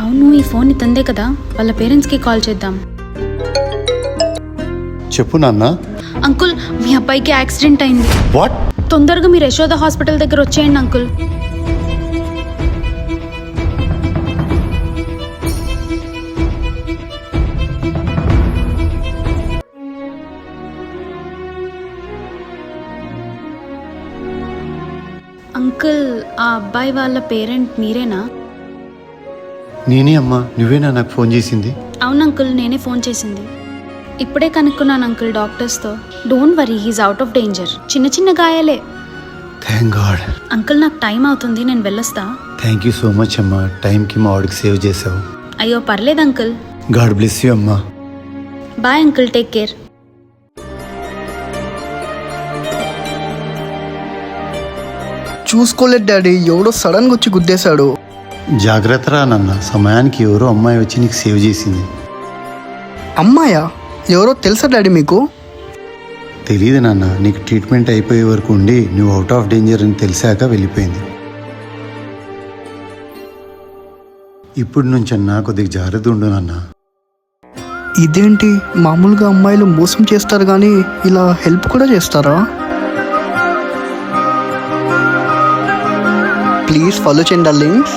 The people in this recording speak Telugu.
అవును, ఈ ఫోన్ ఇతందే కదా, వాళ్ళ పేరెంట్స్కి కాల్ చేద్దాం. చెప్పు నాన్న. అంకుల్, మీ అబ్బాయికి యాక్సిడెంట్ అయింది. వాట్? తొందరగా మీరు యశోద హాస్పిటల్ దగ్గర వచ్చేయండి అంకుల్. అంకుల్, ఆ అబ్బాయి వాళ్ళ పేరెంట్ మీరేనా? నేనే అమ్మా. నువ్వేనా నాకు ఫోన్ చేసింది? అవును అంకుల్, నేనే ఫోన్ చేసింది. ఇప్పుడే కనుక్కున్నాను అంకుల్ డాక్టర్స్తో. Don't worry, he's out of danger. చిన్న చిన్న గాయాలే. Thank God. అంకుల్, నాకు టైం అవుతుంది, నేను వెళ్ళొస్తా. థ్యాంక్ యూ సో మచ్ అమ్మా. టైంకి మా వాడికి సేవ్ చేసావు. అయ్యో పర్లేదు అంకుల్. గాడ్ బ్లెస్ యూ అమ్మా. Bye uncle, take care. చూసుకోలేదు డాడీ, ఎవడో సడన్గా వచ్చి గుద్దేశాడు. జాగ్రత్త రా నాన్న. సమయానికి ఎవరో అమ్మాయి వచ్చి నీకు సేవ్ చేసింది. అమ్మాయా? ఎవరో తెలుసా డాడీ మీకు? తెలియదు నాన్న. నీకు ట్రీట్మెంట్ అయిపోయే వరకు ఉండి నువ్వు అవుట్ ఆఫ్ డేంజర్ అని తెలిసాక వెళ్ళిపోయింది. ఇప్పుడు నుంచన్నా కొద్దిగా జాగ్రత్త ఉండు నాన్న. ఇదేంటి, మామూలుగా అమ్మాయిలు మోసం చేస్తారు కానీ ఇలా హెల్ప్ కూడా చేస్తారా? ప్లీజ్ ఫాలో చేయండి డార్లింగ్స్.